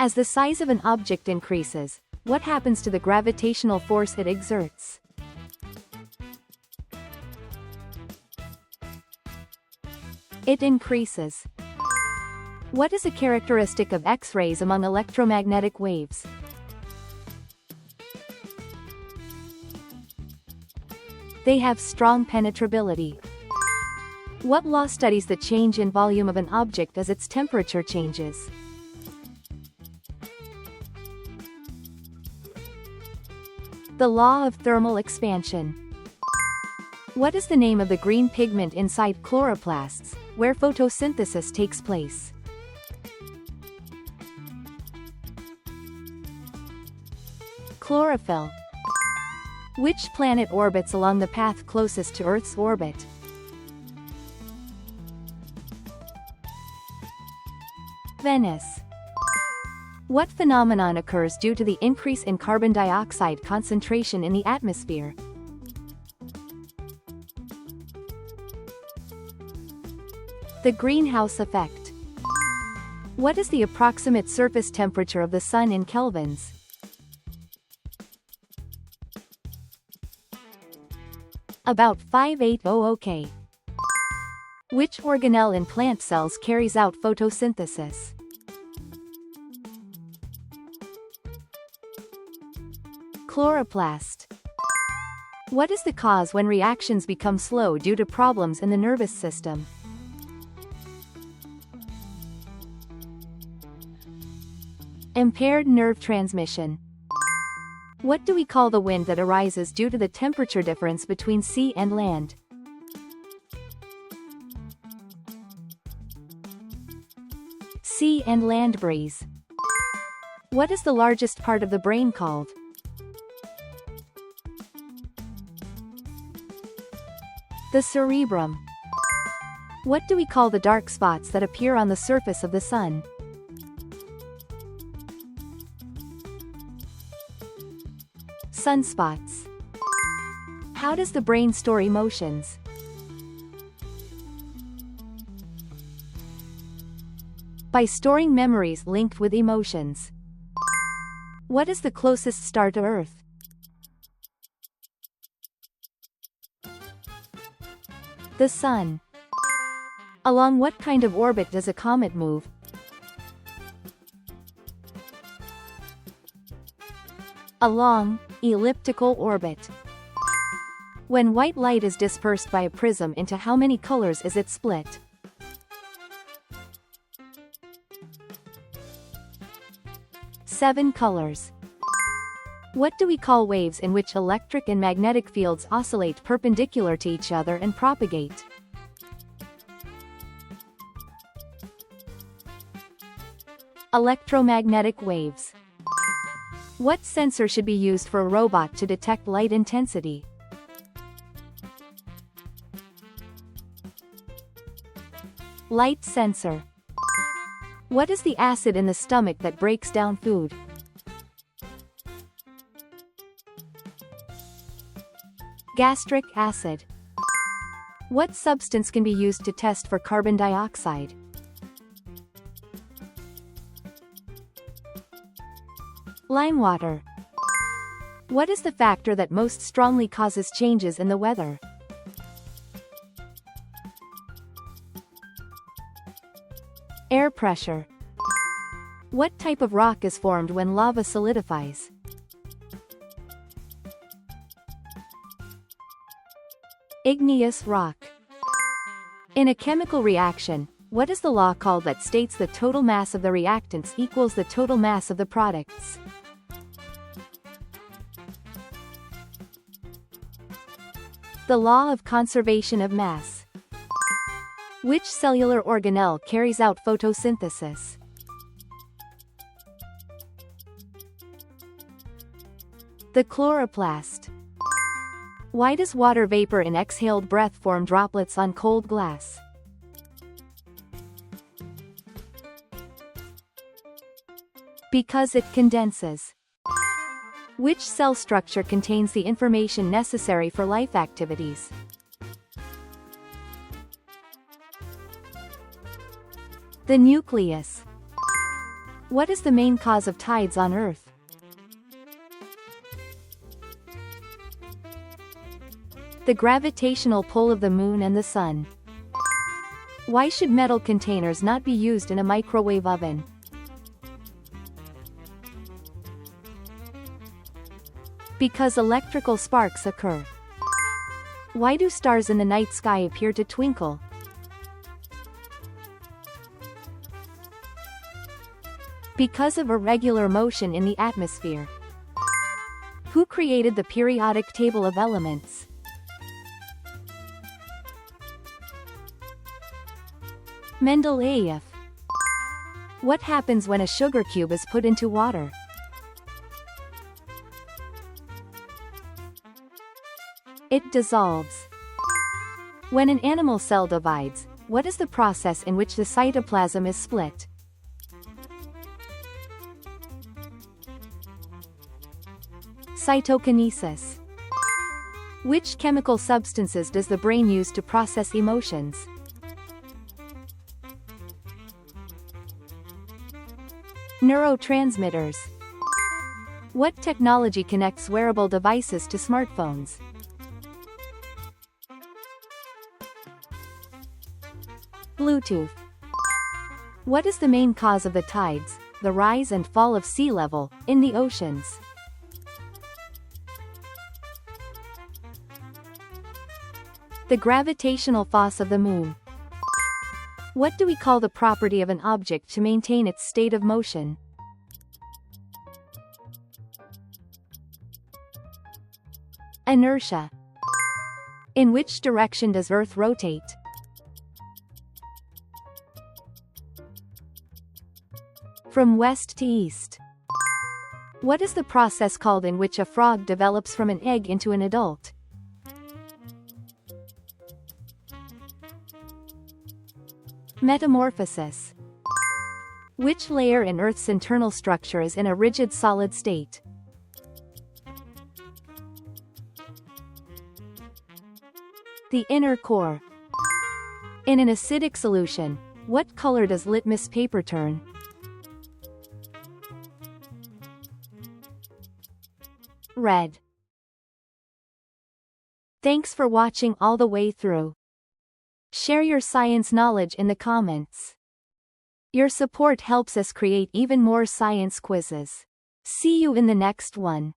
As the size of an object increases, what happens to the gravitational force it exerts? It increases. What is a characteristic of X-rays among electromagnetic waves? They have strong penetrability. What law studies the change in volume of an object as its temperature changes? The law of thermal expansion. What is the name of the green pigment inside chloroplasts, where photosynthesis takes place? Chlorophyll. Which planet orbits along the path closest to Earth's orbit? Venus. What phenomenon occurs due to the increase in carbon dioxide concentration in the atmosphere? The greenhouse effect. What is the approximate surface temperature of the Sun in kelvins? About 580 K. Which organelle in plant cells carries out photosynthesis? Chloroplast. What is the cause when reactions become slow due to problems in the nervous system? Impaired nerve transmission. What do we call the wind that arises due to the temperature difference between sea and land? Sea and land breeze. What is the largest part of the brain called? The cerebrum. What do we call the dark spots that appear on the surface of the Sun? Sunspots. How does the brain store emotions? By storing memories linked with emotions. What is the closest star to Earth? The Sun. Along what kind of orbit does a comet move? A long, elliptical orbit. When white light is dispersed by a prism, into how many colors is it split? Seven colors. What do we call waves in which electric and magnetic fields oscillate perpendicular to each other and propagate? Electromagnetic waves. What sensor should be used for a robot to detect light intensity? Light sensor. What is the acid in the stomach that breaks down food? Gastric acid. What substance can be used to test for carbon dioxide? Lime water. What is the factor that most strongly causes changes in the weather? Air pressure. What type of rock is formed when lava solidifies? Igneous rock. In a chemical reaction, what is the law called that states the total mass of the reactants equals the total mass of the products? The law of conservation of mass. Which cellular organelle carries out photosynthesis? The chloroplast. Why does water vapor in exhaled breath form droplets on cold glass? Because it condenses. Which cell structure contains the information necessary for life activities? The nucleus. What is the main cause of tides on Earth? The gravitational pull of the Moon and the Sun. Why should metal containers not be used in a microwave oven? Because electrical sparks occur. Why do stars in the night sky appear to twinkle? Because of irregular motion in the atmosphere. Who created the periodic table of elements? Mendeleev. What happens when a sugar cube is put into water? It dissolves. When an animal cell divides, what is the process in which the cytoplasm is split? Cytokinesis. Which chemical substances does the brain use to process emotions? Neurotransmitters. What technology connects wearable devices to smartphones? Bluetooth. What is the main cause of the tides, the rise and fall of sea level, in the oceans? The gravitational force of the Moon. What do we call the property of an object to maintain its state of motion? Inertia. In which direction does Earth rotate? From west to east. What is the process called in which a frog develops from an egg into an adult? Metamorphosis. Which layer in Earth's internal structure is in a rigid solid state? The inner core. In an acidic solution, what color does litmus paper turn? Red. Thanks for watching all the way through. Share your science knowledge in the comments. Your support helps us create even more science quizzes. See you in the next one.